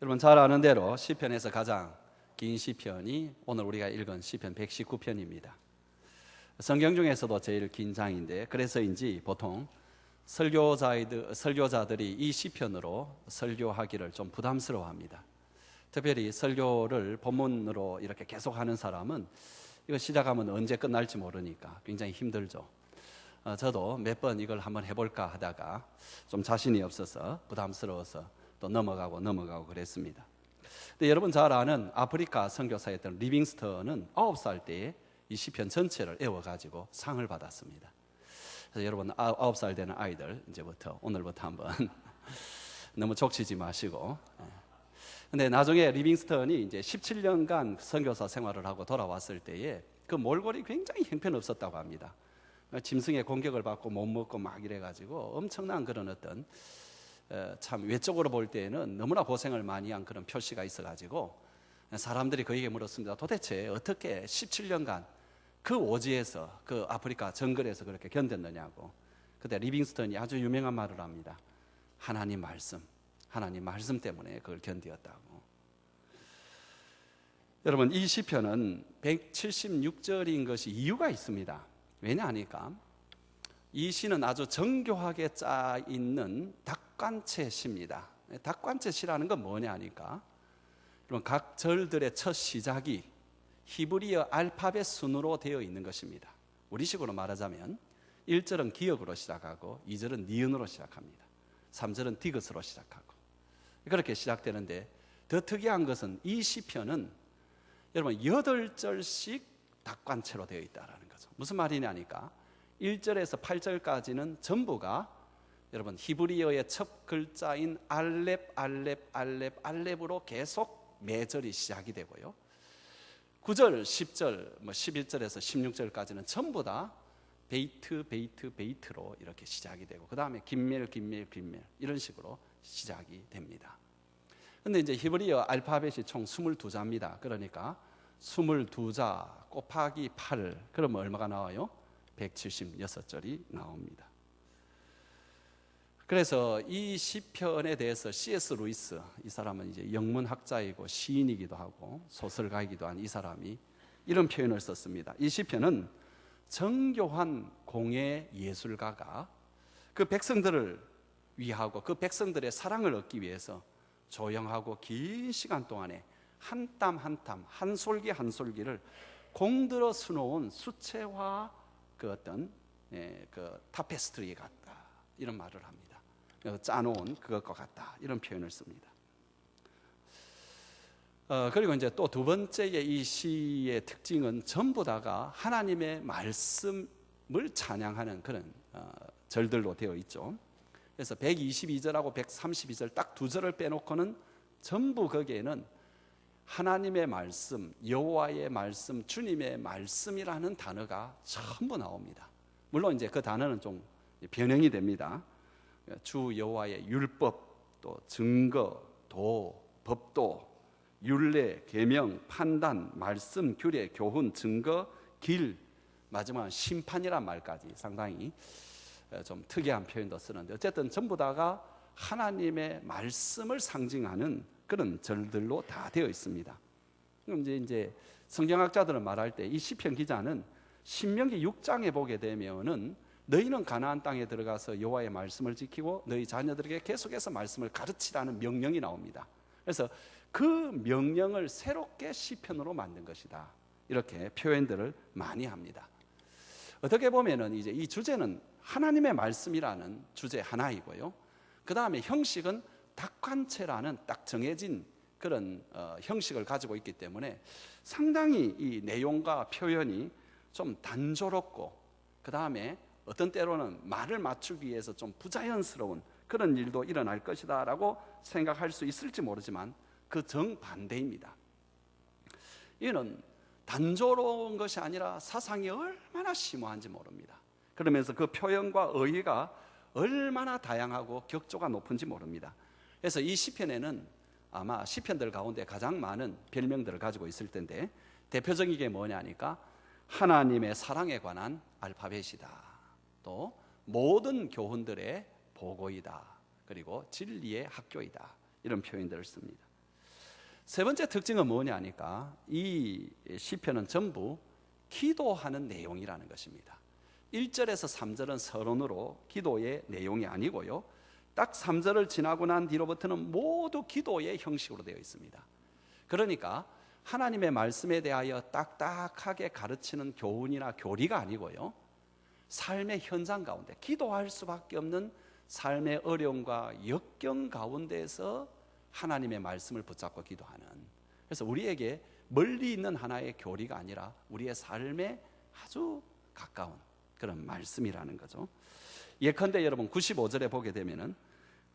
여러분 잘 아는 대로 시편에서 가장 긴 시편이 오늘 우리가 읽은 시편 119편입니다. 성경 중에서도 제일 긴 장인데 그래서인지 보통 설교자들이 이 시편으로 설교하기를 좀 부담스러워합니다. 특별히 설교를 본문으로 이렇게 계속하는 사람은 이거 시작하면 언제 끝날지 모르니까 굉장히 힘들죠. 저도 몇 번 이걸 한번 해볼까 하다가 좀 자신이 없어서 부담스러워서 또 넘어가고 그랬습니다. 근데 여러분 잘 아는 아프리카 선교사였던 리빙스턴은 9살 때에 이 시편 전체를 외워가지고 상을 받았습니다. 그래서 여러분 9살 되는 아이들 이제부터 오늘부터 한번 너무 족치지 마시고. 근데 나중에 리빙스턴이 이제 17년간 선교사 생활을 하고 돌아왔을 때에 그 몰골이 굉장히 형편없었다고 합니다. 짐승의 공격을 받고 못 먹고 막 이래가지고 엄청난 그런 어떤 참 외적으로 볼 때에는 너무나 고생을 많이 한 그런 표시가 있어가지고 사람들이 그에게 물었습니다. 도대체 어떻게 17년간 그 오지에서 그 아프리카 정글에서 그렇게 견뎠느냐고. 그때 리빙스턴이 아주 유명한 말을 합니다. 하나님 말씀 때문에 그걸 견디었다고. 여러분 이 시편은 176절인 것이 이유가 있습니다. 왜냐 하니까 이 시는 아주 정교하게 짜 있는 닭관체 시입니다. 닭관체 시라는 건 뭐냐 하니까 여러분 각 절들의 첫 시작이 히브리어 알파벳 순으로 되어 있는 것입니다. 우리식으로 말하자면 1절은 기역으로 시작하고 2절은 니은으로 시작합니다. 3절은 디귿으로 시작하고 그렇게 시작되는데 더 특이한 것은 이 시편은 여러분 8절씩 닭관체로 되어 있다는 거죠. 무슨 말이냐니까 1절에서 8절까지는 전부가 여러분 히브리어의 첫 글자인 알렙으로 계속 매절이 시작이 되고요. 9절, 10절, 11절에서 16절까지는 전부 다 베이트로 이렇게 시작이 되고 그 다음에 긴멜 이런 식으로 시작이 됩니다. 근데 이제 히브리어 알파벳이 총 22자입니다. 그러니까 22자 곱하기 8 그러면 얼마가 나와요? 176절이 나옵니다. 그래서 이 시편에 대해서 C.S. 루이스, 이 사람은 이제 영문학자이고 시인이기도 하고 소설가이기도 한 이 사람이 이런 표현을 썼습니다. 이 시편은 정교한 공예 예술가가 그 백성들을 위하고 그 백성들의 사랑을 얻기 위해서 조용하고 긴 시간 동안에 한 땀 한 땀, 한 솔기 한 솔기를 공들여 수놓은 수채화 그 어떤 그 타페스트리 같다 이런 말을 합니다. 짜놓은 그것과 같다 이런 표현을 씁니다. 그리고 이제 또 두 번째의 이 시의 특징은 전부 다가 하나님의 말씀을 찬양하는 그런 절들로 되어 있죠. 그래서 122절하고 132절 딱 두 절을 빼놓고는 전부 거기에는 하나님의 말씀, 여호와의 말씀, 주님의 말씀이라는 단어가 전부 나옵니다. 물론 이제 그 단어는 좀 변형이 됩니다. 주 여호와의 율법, 또 증거, 도, 법도, 율례, 계명, 판단, 말씀, 규례, 교훈, 증거, 길, 마지막 심판이란 말까지 상당히 좀 특이한 표현도 쓰는데 어쨌든 전부 다가 하나님의 말씀을 상징하는 그런 절들로 다 되어 있습니다. 그럼 이제 성경학자들은 말할 때 이 시편 기자는 신명기 6장에 보게 되면은 너희는 가나안 땅에 들어가서 여호와의 말씀을 지키고 너희 자녀들에게 계속해서 말씀을 가르치라는 명령이 나옵니다. 그래서 그 명령을 새롭게 시편으로 만든 것이다. 이렇게 표현들을 많이 합니다. 어떻게 보면은 이제 이 주제는 하나님의 말씀이라는 주제 하나이고요. 그 다음에 형식은 닭관체라는 딱 정해진 그런 형식을 가지고 있기 때문에 상당히 이 내용과 표현이 좀 단조롭고 그 다음에 어떤 때로는 말을 맞추기 위해서 좀 부자연스러운 그런 일도 일어날 것이다 라고 생각할 수 있을지 모르지만 그 정반대입니다. 이는 단조로운 것이 아니라 사상이 얼마나 심오한지 모릅니다. 그러면서 그 표현과 의의가 얼마나 다양하고 격조가 높은지 모릅니다. 그래서 이 시편에는 아마 시편들 가운데 가장 많은 별명들을 가지고 있을 텐데 대표적인 게 뭐냐니까 하나님의 사랑에 관한 알파벳이다. 또 모든 교훈들의 보고이다. 그리고 진리의 학교이다. 이런 표현들을 씁니다. 세 번째 특징은 뭐냐니까 이 시편은 전부 기도하는 내용이라는 것입니다. 1절에서 3절은 서론으로 기도의 내용이 아니고요, 딱 3절을 지나고 난 뒤로부터는 모두 기도의 형식으로 되어 있습니다. 그러니까 하나님의 말씀에 대하여 딱딱하게 가르치는 교훈이나 교리가 아니고요, 삶의 현장 가운데 기도할 수밖에 없는 삶의 어려움과 역경 가운데서 하나님의 말씀을 붙잡고 기도하는, 그래서 우리에게 멀리 있는 하나의 교리가 아니라 우리의 삶에 아주 가까운 그런 말씀이라는 거죠. 예컨대 여러분 95절에 보게 되면은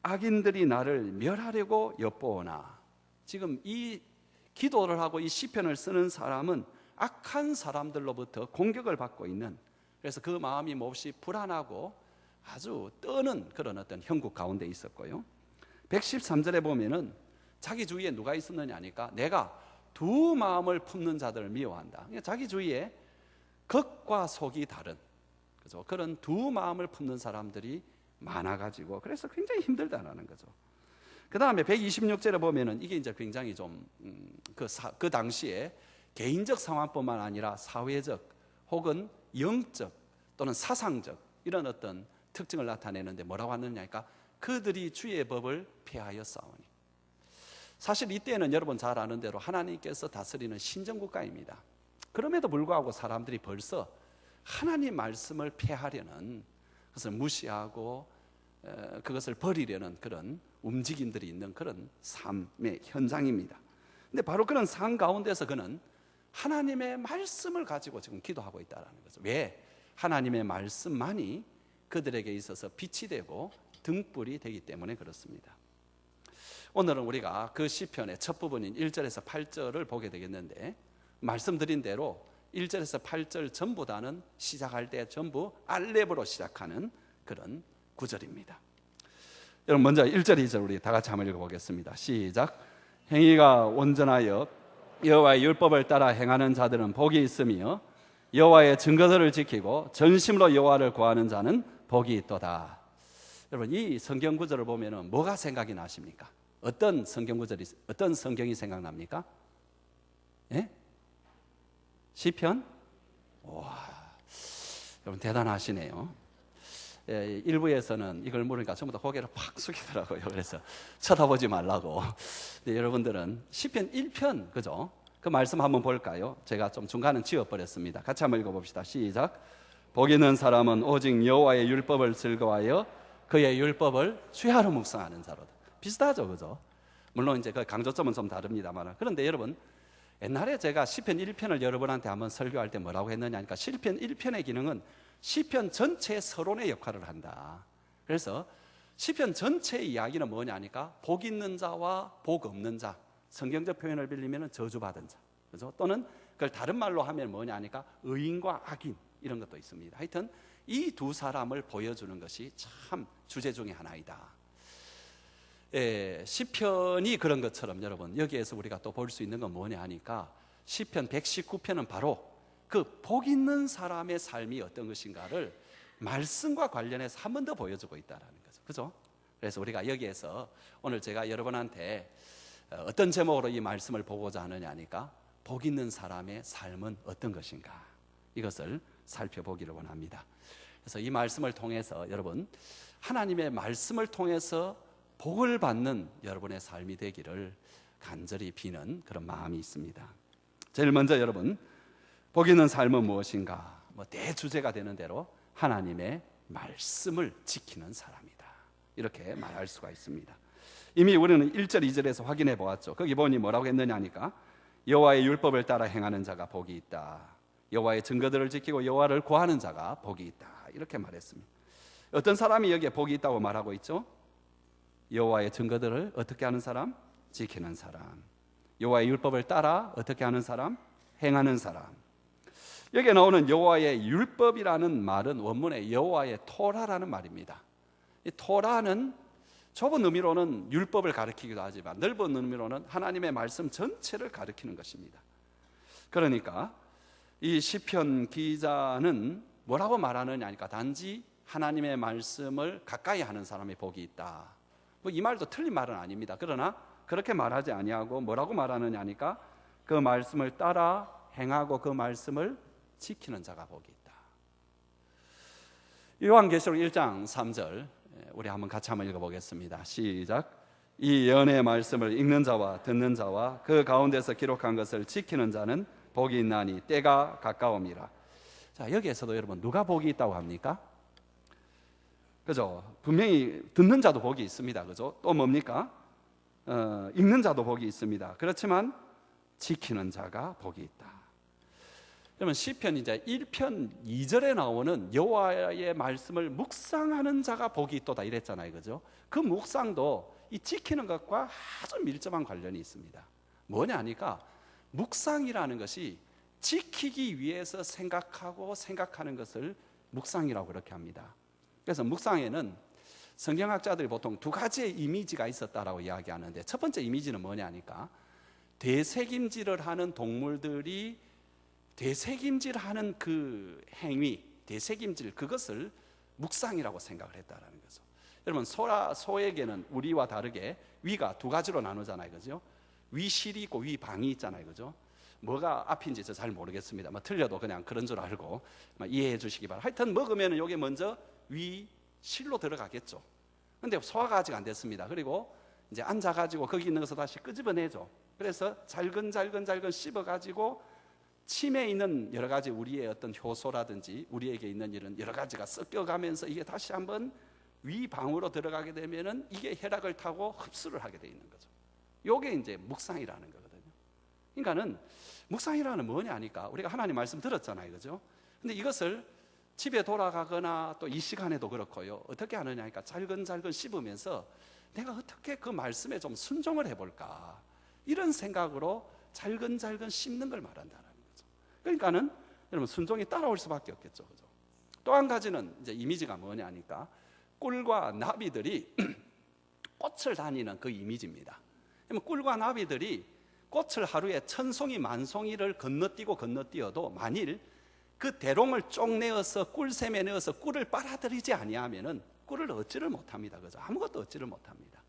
악인들이 나를 멸하려고 엿보오나, 지금 이 기도를 하고 이 시편을 쓰는 사람은 악한 사람들로부터 공격을 받고 있는, 그래서 그 마음이 몹시 불안하고 아주 떠는 그런 어떤 형국 가운데 있었고요. 113절에 보면은 자기 주위에 누가 있었느냐 하니까 내가 두 마음을 품는 자들을 미워한다. 그러니까 자기 주위에 겉과 속이 다른, 그죠? 그런 두 마음을 품는 사람들이 많아가지고 그래서 굉장히 힘들다라는 거죠. 그 다음에 126절에 보면은 이게 이제 굉장히 좀 그 당시에 개인적 상황뿐만 아니라 사회적 혹은 영적 또는 사상적 이런 어떤 특징을 나타내는데 뭐라고 하느냐니까 그들이 주의 법을 폐하여 싸우니. 사실 이때는 여러분 잘 아는 대로 하나님께서 다스리는 신정국가입니다. 그럼에도 불구하고 사람들이 벌써 하나님 말씀을 폐하려는, 그것을 무시하고 그것을 버리려는 그런 움직임들이 있는 그런 삶의 현장입니다. 근데 바로 그런 삶 가운데서 그는 하나님의 말씀을 가지고 지금 기도하고 있다는 거죠. 왜? 하나님의 말씀만이 그들에게 있어서 빛이 되고 등불이 되기 때문에 그렇습니다. 오늘은 우리가 그 시편의 첫 부분인 1절에서 8절을 보게 되겠는데, 말씀드린 대로 1절에서 8절 전부 다는 시작할 때 전부 알렙으로 시작하는 그런 구절입니다. 여러분 먼저 1절 2절 우리 다 같이 한번 읽어보겠습니다. 시작. 행위가 온전하여 여호와의 율법을 따라 행하는 자들은 복이 있으며 여호와의 증거들을 지키고 전심으로 여호와를 구하는 자는 복이 있도다. 여러분 이 성경 구절을 보면은 뭐가 생각이 나십니까? 어떤 성경 구절이, 어떤 성경이 생각납니까? 예? 시편? 와, 여러분 대단하시네요. 예, 일부에서는 이걸 모르니까 전부 다 고개를 팍 숙이더라고요. 그래서 쳐다보지 말라고. 근데 여러분들은 시편 1편, 그죠? 그 말씀 한번 볼까요? 제가 좀 중간은 지워버렸습니다. 같이 한번 읽어봅시다. 시작. 복 있는 사람은 오직 여호와의 율법을 즐거워하여 그의 율법을 주야로 묵상하는 자로다. 비슷하죠, 그죠? 물론 이제 그 강조점은 좀 다릅니다만, 그런데 여러분 옛날에 제가 시편 1편을 여러분한테 한번 설교할 때 뭐라고 했느냐 하니까 시편 1편의 기능은 시편 전체의 서론의 역할을 한다. 그래서 시편 전체의 이야기는 뭐냐 하니까 복 있는 자와 복 없는 자, 성경적 표현을 빌리면 저주받은 자, 그죠? 또는 그걸 다른 말로 하면 뭐냐 하니까 의인과 악인 이런 것도 있습니다. 하여튼 이 두 사람을 보여주는 것이 참 주제 중에 하나이다. 예, 시편이 그런 것처럼 여러분 여기에서 우리가 또 볼 수 있는 건 뭐냐 하니까 시편 119편은 바로 그 복 있는 사람의 삶이 어떤 것인가를 말씀과 관련해서 한 번 더 보여주고 있다는 거죠. 그죠? 그래서 우리가 여기에서 오늘 제가 여러분한테 어떤 제목으로 이 말씀을 보고자 하느냐 하니까 복 있는 사람의 삶은 어떤 것인가, 이것을 살펴보기를 원합니다. 그래서 이 말씀을 통해서 여러분 하나님의 말씀을 통해서 복을 받는 여러분의 삶이 되기를 간절히 비는 그런 마음이 있습니다. 제일 먼저 여러분 복 있는 삶은 무엇인가? 대주제가 되는 대로 하나님의 말씀을 지키는 사람이다, 이렇게 말할 수가 있습니다. 이미 우리는 1절 2절에서 확인해 보았죠. 거기 보니 뭐라고 했느냐 하니까 여호와의 율법을 따라 행하는 자가 복이 있다, 여호와의 증거들을 지키고 여호와를 구하는 자가 복이 있다, 이렇게 말했습니다. 어떤 사람이 여기에 복이 있다고 말하고 있죠? 여호와의 증거들을 어떻게 하는 사람? 지키는 사람. 여호와의 율법을 따라 어떻게 하는 사람? 행하는 사람. 여기에 나오는 여호와의 율법이라는 말은 원문에 여호와의 토라라는 말입니다. 이 토라는 좁은 의미로는 율법을 가리키기도 하지만 넓은 의미로는 하나님의 말씀 전체를 가리키는 것입니다. 그러니까 이 시편 기자는 뭐라고 말하느냐 하니까 단지 하나님의 말씀을 가까이 하는 사람의 복이 있다, 이 말도 틀린 말은 아닙니다. 그러나 그렇게 말하지 아니하고 뭐라고 말하느냐 하니까 그 말씀을 따라 행하고 그 말씀을 지키는 자가 복이 있다. 요한계시록 1장 3절 우리 같이 한번 읽어보겠습니다. 시작. 이 예언의 말씀을 읽는 자와 듣는 자와 그 가운데서 기록한 것을 지키는 자는 복이 있나니 때가 가까움이라. 자, 여기에서도 여러분 누가 복이 있다고 합니까? 그죠? 분명히 듣는 자도 복이 있습니다. 그죠? 또 뭡니까? 읽는 자도 복이 있습니다. 그렇지만 지키는 자가 복이 있다. 그러면 시편 이제 1편 2절에 나오는 여호와의 말씀을 묵상하는 자가 복이 있도다 이랬잖아요. 그죠? 그 묵상도 이 지키는 것과 아주 밀접한 관련이 있습니다. 뭐냐 하니까 묵상이라는 것이 지키기 위해서 생각하는 것을 묵상이라고 그렇게 합니다. 그래서 묵상에는 성경학자들이 보통 두 가지의 이미지가 있었다라고 이야기하는데, 첫 번째 이미지는 뭐냐 하니까 되새김질을 하는 동물들이 되새김질하는 그 행위, 되새김질 그것을 묵상이라고 생각을 했다라는 거죠. 여러분 소에게는 우리와 다르게 위가 두 가지로 나누잖아요, 그죠? 위실이 있고 위방이 있잖아요, 그죠? 뭐가 앞인지 저 잘 모르겠습니다. 틀려도 그냥 그런 줄 알고 이해해 주시기 바랍니다. 하여튼 먹으면 이게 먼저 위실로 들어가겠죠. 근데 소화가 아직 안 됐습니다. 그리고 이제 앉아가지고 거기 있는 것을 다시 끄집어내죠. 그래서 잘근 씹어가지고 침에 있는 여러 가지 우리의 어떤 효소라든지 우리에게 있는 이런 여러 가지가 섞여가면서 이게 다시 한번 위방으로 들어가게 되면은 이게 혈액을 타고 흡수를 하게 돼 있는 거죠. 이게 이제 묵상이라는 거거든요. 그러니까는 묵상이라는 뭐냐 하니까 우리가 하나님 말씀 들었잖아요, 그죠? 근데 이것을 집에 돌아가거나 또 이 시간에도 그렇고요. 어떻게 하느냐 하니까 잘근 씹으면서 내가 어떻게 그 말씀에 좀 순종을 해볼까, 이런 생각으로 잘근 씹는 걸 말한다는 거죠. 그러니까는 여러분 순종이 따라올 수밖에 없겠죠, 그죠? 또 한 가지는 이제 이미지가 뭐냐 하니까 꿀과 나비들이 꽃을 다니는 그 이미지입니다. 그러면 꿀과 나비들이 꽃을 하루에 1000송이 10,000송이를 건너뛰어도 만일 그 대롱을 쪽내어서 꿀샘에 넣어서 꿀을 빨아들이지 아니하면은 꿀을 얻지를 못합니다. 그죠? 아무것도 얻지를 못합니다.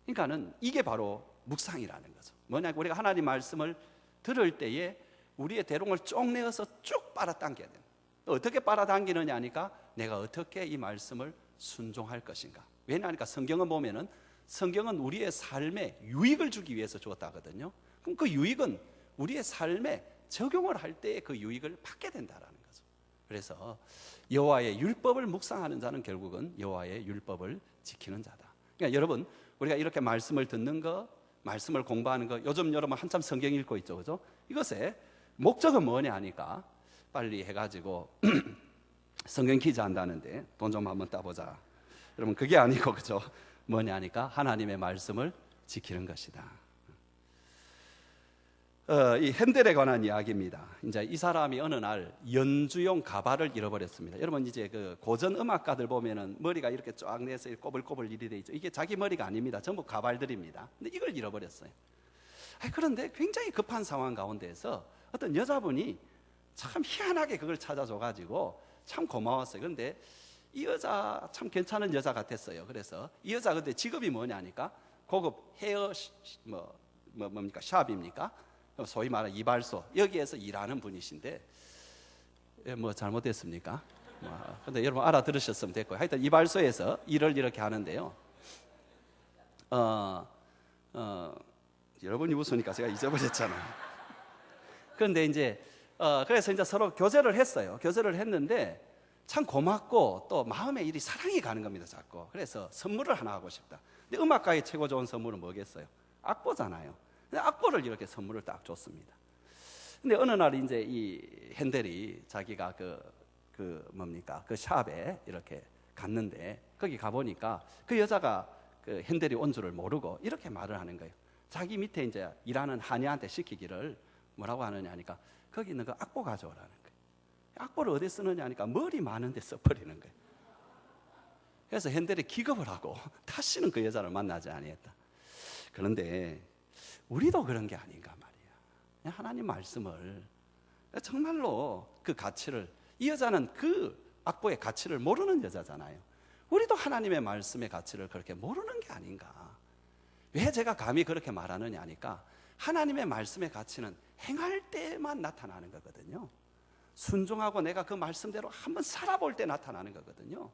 그러니까는 이게 바로 묵상이라는 거죠. 뭐냐, 우리가 하나님 말씀을 들을 때에 우리의 대롱을 쪽내어서 쭉 빨아당겨야 돼요. 어떻게 빨아당기느냐 하니까 내가 어떻게 이 말씀을 순종할 것인가. 왜냐하니까 성경은 보면은 성경은 우리의 삶에 유익을 주기 위해서 주었다거든요. 그럼 그 유익은 우리의 삶에 적용을 할 때 그 유익을 받게 된다라는 거죠. 그래서 여호와의 율법을 묵상하는 자는 결국은 여호와의 율법을 지키는 자다. 그러니까 여러분 우리가 이렇게 말씀을 듣는 거, 말씀을 공부하는 거, 요즘 여러분 한참 성경 읽고 있죠, 그죠? 이것의 목적은 뭐냐 하니까 빨리 해가지고 성경 퀴즈 한다는데 돈 좀 한번 따보자. 여러분 그게 아니고, 그죠? 뭐냐 하니까 하나님의 말씀을 지키는 것이다. 이 핸델에 관한 이야기입니다. 이제 이 사람이 어느 날 연주용 가발을 잃어버렸습니다. 여러분 이제 그 고전 음악가들 보면은 머리가 이렇게 쫙 내서 꼬불꼬불 일이 돼 있죠. 이게 자기 머리가 아닙니다. 전부 가발들입니다. 근데 이걸 잃어버렸어요. 그런데 굉장히 급한 상황 가운데서 어떤 여자분이 참 희한하게 그걸 찾아줘가지고 참 고마웠어요. 그런데 이 여자 참 괜찮은 여자 같았어요. 그래서 이 여자 근데 직업이 뭐냐 하니까 고급 헤어 뭡니까 샵입니까? 소위 말하는 이발소, 여기에서 일하는 분이신데 뭐 잘못됐습니까? 근데 여러분 알아들으셨으면 됐고요. 하여튼 이발소에서 일을 이렇게 하는데요. 여러분이 웃으니까 제가 잊어버렸잖아요. 그런데 이제 그래서 이제 서로 교제를 했어요. 교제를 했는데 참 고맙고 또 마음에 일이 사랑이 가는 겁니다, 자꾸. 그래서 선물을 하나 하고 싶다. 근데 음악가의 최고 좋은 선물은 뭐겠어요? 악보잖아요. 근데 악보를 이렇게 선물을 딱 줬습니다. 근데 어느 날 이제 이 핸델이 자기가 그 샵에 이렇게 갔는데 거기 가보니까 그 여자가 그 핸델이 온 줄을 모르고 이렇게 말을 하는 거예요. 자기 밑에 이제 일하는 한의한테 시키기를 뭐라고 하느냐 하니까 거기 있는 그 악보 가져오라는 거예요. 악보를 어디 쓰느냐 하니까 머리 많은데 써버리는 거예요. 그래서 핸델이 기겁을 하고 다시는 그 여자를 만나지 아니했다. 그런데 우리도 그런 게 아닌가 말이야. 하나님 말씀을 정말로 그 가치를, 이 여자는 그 악보의 가치를 모르는 여자잖아요. 우리도 하나님의 말씀의 가치를 그렇게 모르는 게 아닌가. 왜 제가 감히 그렇게 말하느냐 하니까 하나님의 말씀의 가치는 행할 때만 나타나는 거거든요. 순종하고 내가 그 말씀대로 한번 살아볼 때 나타나는 거거든요.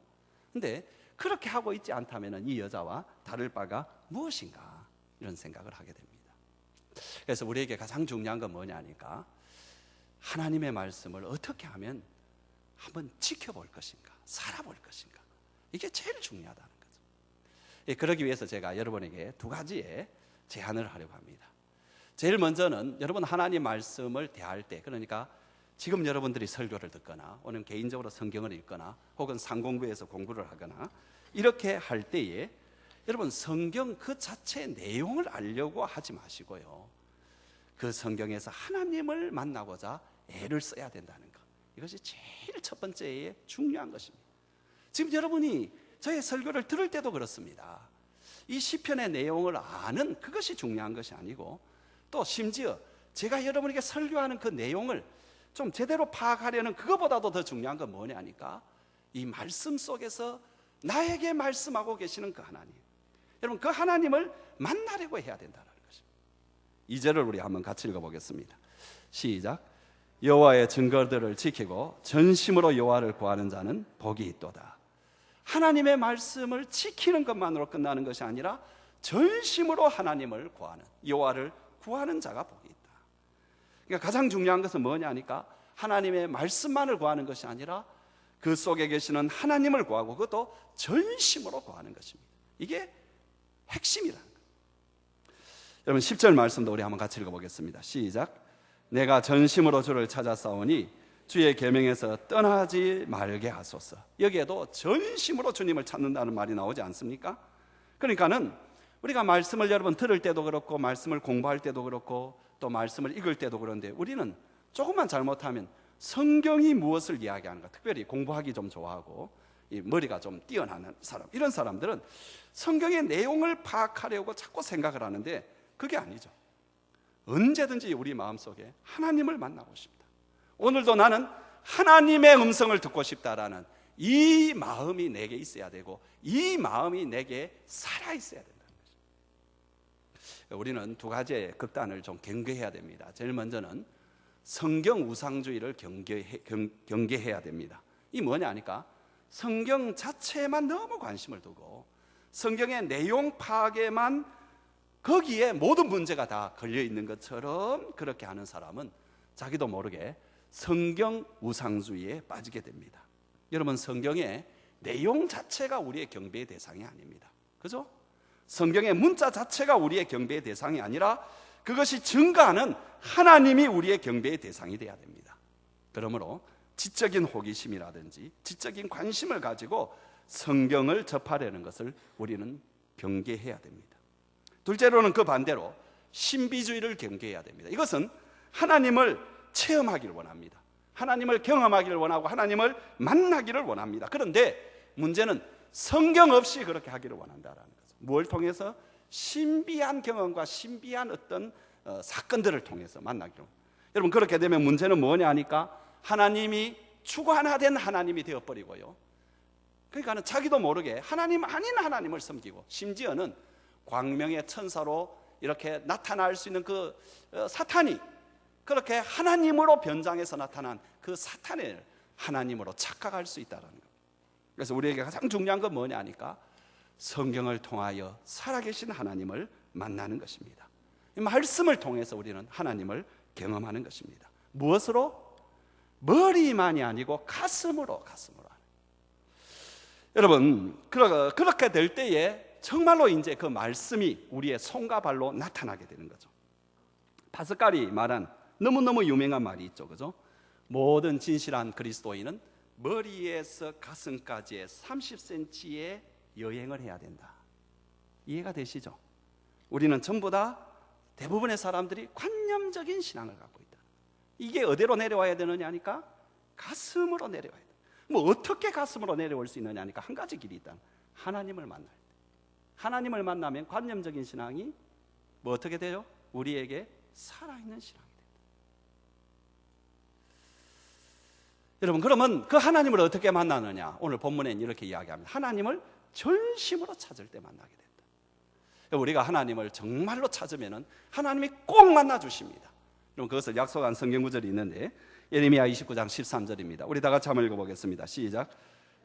근데 그렇게 하고 있지 않다면 이 여자와 다를 바가 무엇인가, 이런 생각을 하게 됩니다. 그래서 우리에게 가장 중요한 건 뭐냐 하니까 하나님의 말씀을 어떻게 하면 한번 지켜볼 것인가, 살아볼 것인가, 이게 제일 중요하다는 거죠. 그러기 위해서 제가 여러분에게 두 가지의 제안을 하려고 합니다. 제일 먼저는 여러분 하나님 말씀을 대할 때, 그러니까 지금 여러분들이 설교를 듣거나 오늘 개인적으로 성경을 읽거나 혹은 상공부에서 공부를 하거나 이렇게 할 때에 여러분 성경 그 자체의 내용을 알려고 하지 마시고요, 그 성경에서 하나님을 만나고자 애를 써야 된다는 것, 이것이 제일 첫 번째의 중요한 것입니다. 지금 여러분이 저의 설교를 들을 때도 그렇습니다. 이 시편의 내용을 아는 그것이 중요한 것이 아니고, 또 심지어 제가 여러분에게 설교하는 그 내용을 좀 제대로 파악하려는 그것보다도 더 중요한 건 뭐냐니까 이 말씀 속에서 나에게 말씀하고 계시는 그 하나님, 여러분 그 하나님을 만나려고 해야 된다는 것입니다. 2절을 우리 한번 같이 읽어보겠습니다. 시작. 여호와의 증거들을 지키고 전심으로 여호와를 구하는 자는 복이 있도다. 하나님의 말씀을 지키는 것만으로 끝나는 것이 아니라 전심으로 하나님을 구하는, 여호와를 구하는 자가 복이 있다. 그러니까 가장 중요한 것은 뭐냐니까 하나님의 말씀만을 구하는 것이 아니라 그 속에 계시는 하나님을 구하고 그것도 전심으로 구하는 것입니다. 이게 핵심이라는 거예요. 여러분 10절 말씀도 우리 한번 같이 읽어보겠습니다. 시작. 내가 전심으로 주를 찾아 싸우니 주의 계명에서 떠나지 말게 하소서. 여기에도 전심으로 주님을 찾는다는 말이 나오지 않습니까? 그러니까는 우리가 말씀을 여러분 들을 때도 그렇고 말씀을 공부할 때도 그렇고 또 말씀을 읽을 때도 그런데 우리는 조금만 잘못하면 성경이 무엇을 이야기하는가, 특별히 공부하기 좀 좋아하고 이 머리가 좀 뛰어나는 사람, 이런 사람들은 성경의 내용을 파악하려고 자꾸 생각을 하는데 그게 아니죠. 언제든지 우리 마음속에 하나님을 만나고 싶다, 오늘도 나는 하나님의 음성을 듣고 싶다라는 이 마음이 내게 있어야 되고 이 마음이 내게 살아있어야 된다는 거죠. 우리는 두 가지의 극단을 좀 경계해야 됩니다. 제일 먼저는 성경 우상주의를 경계해야 됩니다. 이 뭐냐 하니까 성경 자체에만 너무 관심을 두고 성경의 내용 파악에만, 거기에 모든 문제가 다 걸려있는 것처럼 그렇게 하는 사람은 자기도 모르게 성경 우상주의에 빠지게 됩니다. 여러분 성경의 내용 자체가 우리의 경배의 대상이 아닙니다. 그죠? 성경의 문자 자체가 우리의 경배의 대상이 아니라 그것이 증거하는 하나님이 우리의 경배의 대상이 되어야 됩니다. 그러므로 지적인 호기심이라든지 지적인 관심을 가지고 성경을 접하려는 것을 우리는 경계해야 됩니다. 둘째로는 그 반대로 신비주의를 경계해야 됩니다. 이것은 하나님을 체험하기를 원합니다. 하나님을 경험하기를 원하고 하나님을 만나기를 원합니다. 그런데 문제는 성경 없이 그렇게 하기를 원한다라는 거죠. 뭘 통해서? 신비한 경험과 신비한 어떤 사건들을 통해서 만나기를. 여러분 그렇게 되면 문제는 뭐냐 하니까 하나님이 주관화된 하나님이 되어버리고요, 그러니까 자기도 모르게 하나님 아닌 하나님을 섬기고 심지어는 광명의 천사로 이렇게 나타날 수 있는 그 사탄이 그렇게 하나님으로 변장해서 나타난 그 사탄을 하나님으로 착각할 수 있다는 것. 그래서 우리에게 가장 중요한 건 뭐냐 하니까 성경을 통하여 살아계신 하나님을 만나는 것입니다. 이 말씀을 통해서 우리는 하나님을 경험하는 것입니다. 무엇으로? 머리만이 아니고 가슴으로 하는. 여러분 그렇게 될 때에 정말로 이제 그 말씀이 우리의 손과 발로 나타나게 되는 거죠. 파스칼이 말한 너무너무 유명한 말이 있죠, 그죠? 모든 진실한 그리스도인은 머리에서 가슴까지의 30cm의 여행을 해야 된다. 이해가 되시죠? 우리는 전부 다 대부분의 사람들이 관념적인 신앙을 갖고 있다. 이게 어디로 내려와야 되느냐 하니까 가슴으로 내려와야 돼. 뭐 어떻게 가슴으로 내려올 수 있느냐 하니까 한 가지 길이 있다. 하나님을 만날 때. 하나님을 만나면 관념적인 신앙이 뭐 어떻게 돼요? 우리에게 살아있는 신앙이 된다. 여러분 그러면 그 하나님을 어떻게 만나느냐? 오늘 본문에는 이렇게 이야기합니다. 하나님을 전심으로 찾을 때 만나게 된다. 우리가 하나님을 정말로 찾으면 하나님이 꼭 만나주십니다. 그럼 그것을 약속한 성경 구절이 있는데 예레미야 29장 13절입니다. 우리 다 같이 한번 읽어보겠습니다. 시작.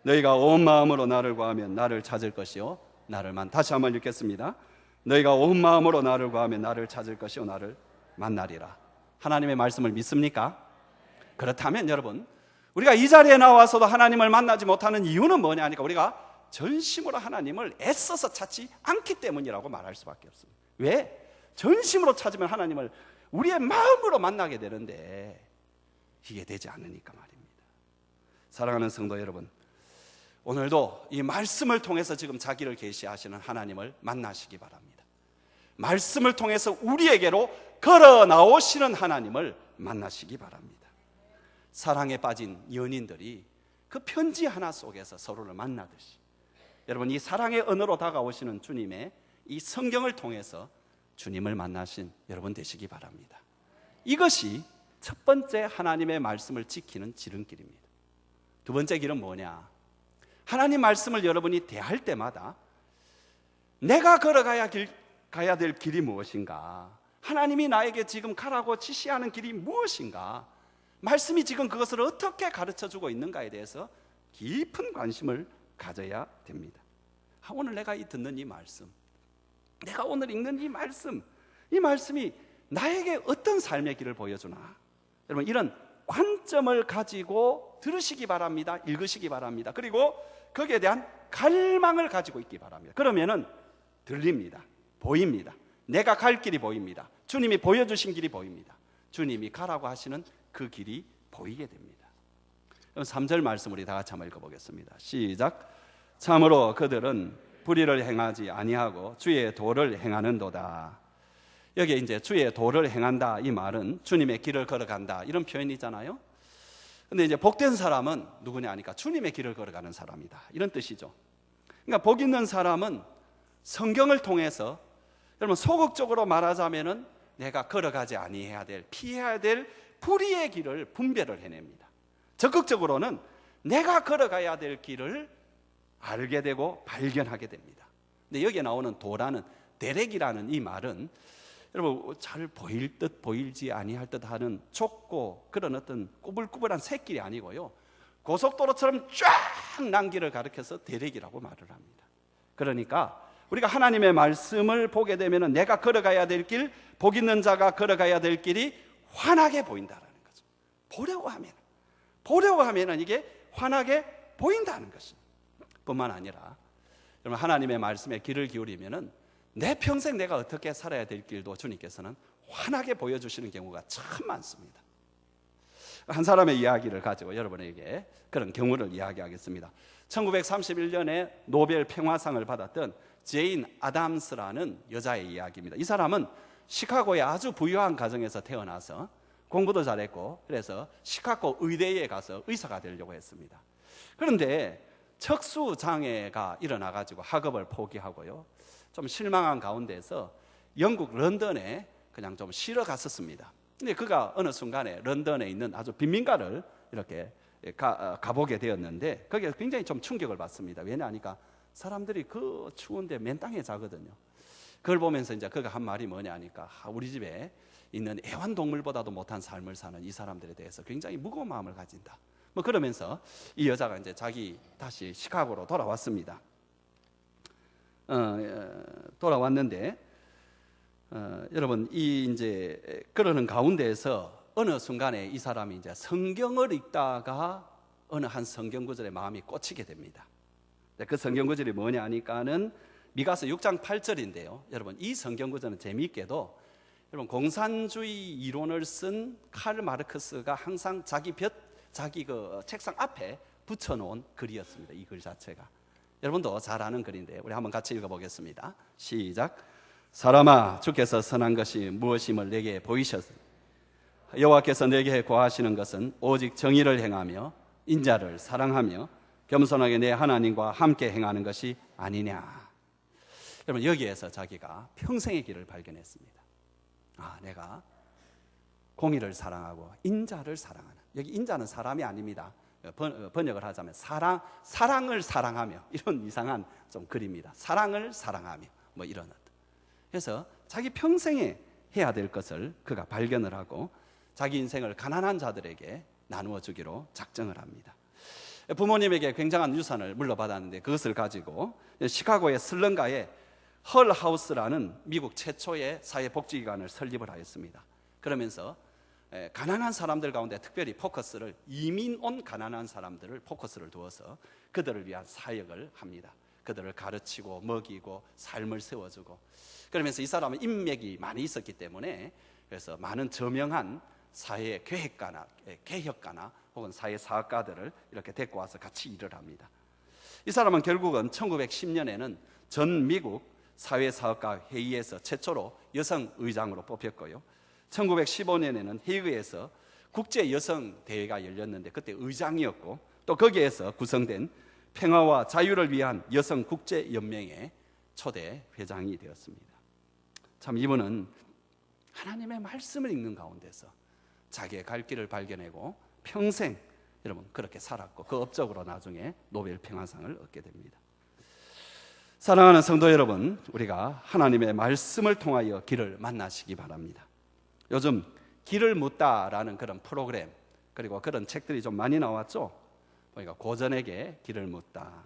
너희가 온 마음으로 나를 구하면 나를 찾을 것이요 다시 한번 읽겠습니다. 너희가 온 마음으로 나를 구하면 나를 찾을 것이요 나를 만나리라. 하나님의 말씀을 믿습니까? 그렇다면 여러분, 우리가 이 자리에 나와서도 하나님을 만나지 못하는 이유는 뭐냐니까 우리가 전심으로 하나님을 애써서 찾지 않기 때문이라고 말할 수밖에 없습니다. 왜? 전심으로 찾으면 하나님을 우리의 마음으로 만나게 되는데 이게 되지 않으니까 말입니다. 사랑하는 성도 여러분, 오늘도 이 말씀을 통해서 지금 자기를 계시하시는 하나님을 만나시기 바랍니다. 말씀을 통해서 우리에게로 걸어 나오시는 하나님을 만나시기 바랍니다. 사랑에 빠진 연인들이 그 편지 하나 속에서 서로를 만나듯이 여러분, 이 사랑의 언어로 다가오시는 주님의 이 성경을 통해서 주님을 만나신 여러분 되시기 바랍니다. 이것이 첫 번째 하나님의 말씀을 지키는 지름길입니다. 두 번째 길은 뭐냐? 하나님 말씀을 여러분이 대할 때마다 내가 걸어가야 될 길이 무엇인가? 하나님이 나에게 지금 가라고 지시하는 길이 무엇인가? 말씀이 지금 그것을 어떻게 가르쳐주고 있는가에 대해서 깊은 관심을 가져야 됩니다. 오늘 내가 듣는 이 말씀, 내가 오늘 읽는 이 말씀이 나에게 어떤 삶의 길을 보여주나? 여러분, 이런 관점을 가지고 들으시기 바랍니다. 읽으시기 바랍니다. 그리고 거기에 대한 갈망을 가지고 있기 바랍니다. 그러면은 들립니다. 보입니다. 내가 갈 길이 보입니다. 주님이 보여주신 길이 보입니다. 주님이 가라고 하시는 그 길이 보이게 됩니다. 3절 말씀 우리 다 같이 한번 읽어보겠습니다. 시작. 참으로 그들은 불의를 행하지 아니하고 주의 도를 행하는도다. 여기에 이제 주의 도를 행한다, 이 말은 주님의 길을 걸어간다, 이런 표현이잖아요. 근데 이제 복된 사람은 누구냐 하니까 주님의 길을 걸어가는 사람이다, 이런 뜻이죠. 그러니까 복 있는 사람은 성경을 통해서, 여러분 소극적으로 말하자면은 내가 걸어가지 아니해야 될, 피해야 될 불의의 길을 분별을 해냅니다. 적극적으로는 내가 걸어가야 될 길을 알게 되고 발견하게 됩니다. 근데 여기에 나오는 도라는, 대렉이라는 이 말은 여러분 잘 보일 듯 보이지 아니할 듯 하는 좁고 그런 어떤 꾸불꾸불한 샛길이 아니고요, 고속도로처럼 쫙 난 길을 가리켜서 대렉이라고 말을 합니다. 그러니까 우리가 하나님의 말씀을 보게 되면 내가 걸어가야 될 길, 복 있는 자가 걸어가야 될 길이 환하게 보인다는 거죠. 보려고 하면 이게 환하게 보인다는 것입니다. 뿐만 아니라 여러분, 하나님의 말씀에 귀를 기울이면 내 평생 내가 어떻게 살아야 될 길도 주님께서는 환하게 보여주시는 경우가 참 많습니다. 한 사람의 이야기를 가지고 여러분에게 그런 경우를 이야기하겠습니다. 1931년에 노벨 평화상을 받았던 제인 아담스라는 여자의 이야기입니다. 이 사람은 시카고의 아주 부유한 가정에서 태어나서 공부도 잘했고, 그래서 시카고 의대에 가서 의사가 되려고 했습니다. 그런데 척수 장애가 일어나가지고 학업을 포기하고요, 좀 실망한 가운데서 영국 런던에 그냥 좀 쉬러 갔었습니다. 근데 그가 어느 순간에 런던에 있는 아주 빈민가를 이렇게 가보게 되었는데 거기에 굉장히 좀 충격을 받습니다. 왜냐하니까 사람들이 그 추운데 맨 땅에 자거든요. 그걸 보면서 이제 그가 한 말이 뭐냐니까, 우리 집에 있는 애완동물보다도 못한 삶을 사는 이 사람들에 대해서 굉장히 무거운 마음을 가진다. 뭐 그러면서 이 여자가 이제 자기 다시 시카고로 돌아왔습니다. 돌아왔는데 여러분, 이 이제 그러는 가운데에서 어느 순간에 이 사람이 이제 성경을 읽다가 어느 한 성경 구절에 마음이 꽂히게 됩니다. 그 성경 구절이 뭐냐 하니까는 미가서 6장 8절인데요. 여러분, 이 성경 구절은 재미있게도 여러분 공산주의 이론을 쓴 칼 마르크스가 항상 자기 그 책상 앞에 붙여놓은 글이었습니다. 이 글 자체가 여러분도 잘 아는 글인데 우리 한번 같이 읽어보겠습니다. 시작. 사람아, 주께서 선한 것이 무엇임을 내게 보이셨으니 여호와께서 내게 고하시는 것은 오직 정의를 행하며 인자를 사랑하며 겸손하게 내 하나님과 함께 행하는 것이 아니냐. 여러분, 여기에서 자기가 평생의 길을 발견했습니다. 내가 공의를 사랑하고 인자를 사랑하는, 여기 인자는 사람이 아닙니다. 번역을 하자면 사랑을 사랑하며, 이런 이상한 좀 글입니다. 사랑을 사랑하며 뭐 이런 어떤. 해서 자기 평생에 해야 될 것을 그가 발견을 하고 자기 인생을 가난한 자들에게 나누어 주기로 작정을 합니다. 부모님에게 굉장한 유산을 물려받았는데 그것을 가지고 시카고의 슬럼가에 헐하우스라는 미국 최초의 사회복지기관을 설립을 하였습니다. 그러면서 가난한 사람들 가운데 특별히 포커스를, 이민 온 가난한 사람들을 포커스를 두어서 그들을 위한 사역을 합니다. 그들을 가르치고 먹이고 삶을 세워주고, 그러면서 이 사람은 인맥이 많이 있었기 때문에 그래서 많은 저명한 사회 계획가나 개혁가나 혹은 사회 사업가들을 이렇게 데리고 와서 같이 일을 합니다. 이 사람은 결국은 1910년에는 전 미국 사회사업가 회의에서 최초로 여성 의장으로 뽑혔고요. 1915년에는 헤이그에서 국제 여성 대회가 열렸는데 그때 의장이었고, 또 거기에서 구성된 평화와 자유를 위한 여성 국제 연맹의 초대 회장이 되었습니다. 참 이분은 하나님의 말씀을 읽는 가운데서 자기의 갈 길을 발견하고 평생 여러분 그렇게 살았고 그 업적으로 나중에 노벨 평화상을 얻게 됩니다. 사랑하는 성도 여러분, 우리가 하나님의 말씀을 통하여 길을 만나시기 바랍니다. 요즘 길을 묻다라는 그런 프로그램 그리고 그런 책들이 좀 많이 나왔죠. 그러니까 고전에게 길을 묻다,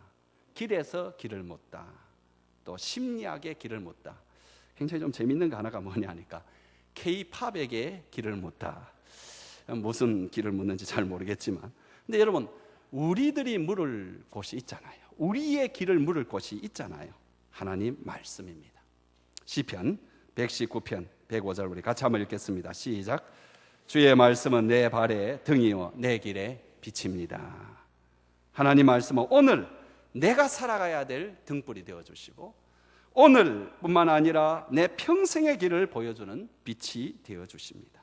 길에서 길을 묻다, 또 심리학의 길을 묻다. 굉장히 좀 재밌는 거 하나가 뭐냐 하니까 K-팝에게 길을 묻다. 무슨 길을 묻는지 잘 모르겠지만, 근데 여러분 우리들이 물을 곳이 있잖아요. 우리의 길을 물을 곳이 있잖아요. 하나님 말씀입니다. 시편 119편 105절 우리 같이 한번 읽겠습니다. 시작. 주의 말씀은 내 발의 등이요 내 길의 빛입니다. 하나님 말씀은 오늘 내가 살아가야 될 등불이 되어주시고 오늘뿐만 아니라 내 평생의 길을 보여주는 빛이 되어주십니다.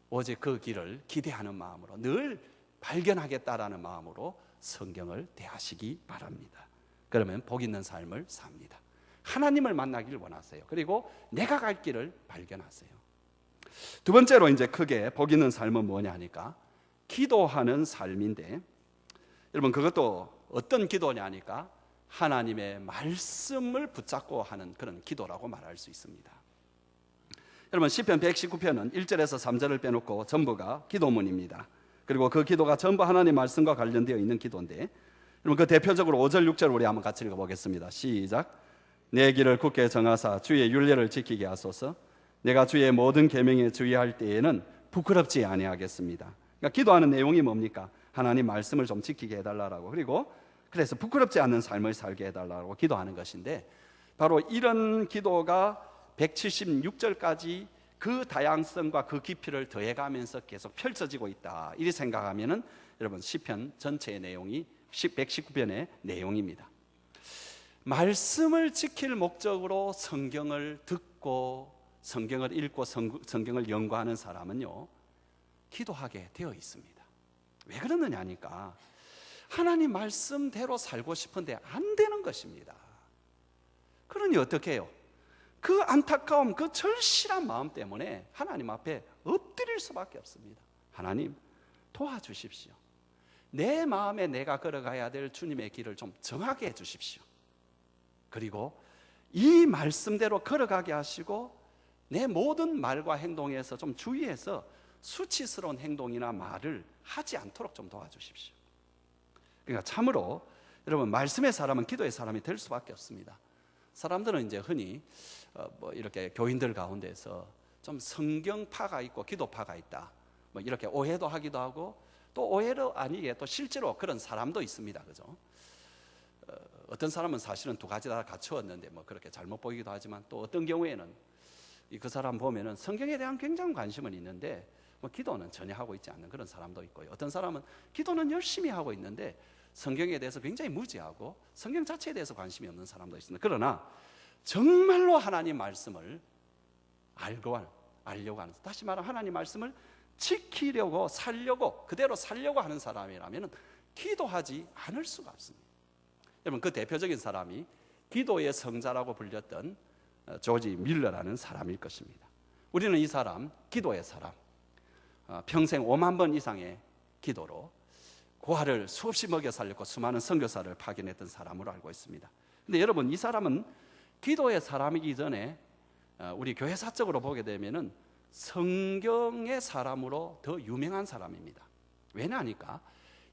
오직 그 길을 기대하는 마음으로 늘 발견하겠다라는 마음으로 성경을 대하시기 바랍니다. 그러면 복 있는 삶을 삽니다. 하나님을 만나길 원하세요. 그리고 내가 갈 길을 발견하세요. 두 번째로 이제 크게 복 있는 삶은 뭐냐 하니까 기도하는 삶인데, 여러분 그것도 어떤 기도냐 하니까 하나님의 말씀을 붙잡고 하는 그런 기도라고 말할 수 있습니다. 여러분 시편 119편은 1절에서 3절을 빼놓고 전부가 기도문입니다. 그리고 그 기도가 전부 하나님 말씀과 관련되어 있는 기도인데, 여러분 그 대표적으로 5절 6절 우리 한번 같이 읽어보겠습니다. 시작. 내 길을 굳게 정하사 주의 율례를 지키게 하소서. 내가 주의 모든 계명에 주의할 때에는 부끄럽지 아니하겠습니다. 그러니까 기도하는 내용이 뭡니까? 하나님 말씀을 좀 지키게 해달라고, 그리고 그래서 부끄럽지 않는 삶을 살게 해달라고 기도하는 것인데, 바로 이런 기도가 176절까지 그 다양성과 그 깊이를 더해가면서 계속 펼쳐지고 있다, 이리 생각하면은 여러분 시편 전체의 내용이 119편의 내용입니다. 말씀을 지킬 목적으로 성경을 듣고 성경을 읽고 성경을 연구하는 사람은요 기도하게 되어 있습니다. 왜 그러느냐 하니까 하나님 말씀대로 살고 싶은데 안 되는 것입니다. 그러니 어떻게 해요? 그 안타까움, 그 절실한 마음 때문에 하나님 앞에 엎드릴 수밖에 없습니다. 하나님 도와주십시오. 내 마음에 내가 걸어가야 될 주님의 길을 좀 정하게 해주십시오. 그리고 이 말씀대로 걸어가게 하시고 내 모든 말과 행동에서 좀 주의해서 수치스러운 행동이나 말을 하지 않도록 좀 도와주십시오. 그러니까 참으로 여러분 말씀의 사람은 기도의 사람이 될 수밖에 없습니다. 사람들은 이제 흔히 뭐 이렇게 교인들 가운데서 좀 성경파가 있고 기도파가 있다, 뭐 이렇게 오해도 하기도 하고, 또 오해도 아니게 또 실제로 그런 사람도 있습니다. 그죠? 어떤 사람은 사실은 두 가지 다 갖추었는데 뭐 그렇게 잘못 보이기도 하지만, 또 어떤 경우에는 그 사람 보면은 성경에 대한 굉장한 관심은 있는데 뭐 기도는 전혀 하고 있지 않는 그런 사람도 있고요. 어떤 사람은 기도는 열심히 하고 있는데 성경에 대해서 굉장히 무지하고 성경 자체에 대해서 관심이 없는 사람도 있습니다. 그러나 정말로 하나님 말씀을 알려고 하는, 다시 말하면 하나님 말씀을 지키려고 살려고 그대로 살려고 하는 사람이라면 기도하지 않을 수가 없습니다. 여러분 그 대표적인 사람이 기도의 성자라고 불렸던 조지 밀러라는 사람일 것입니다. 우리는 이 사람 기도의 사람, 평생 5만 번 이상의 기도로 고아를 수없이 먹여 살렸고 수많은 선교사를 파견했던 사람으로 알고 있습니다. 근데 여러분 이 사람은 기도의 사람이기 전에 우리 교회사적으로 보게 되면은 성경의 사람으로 더 유명한 사람입니다. 왜냐하니까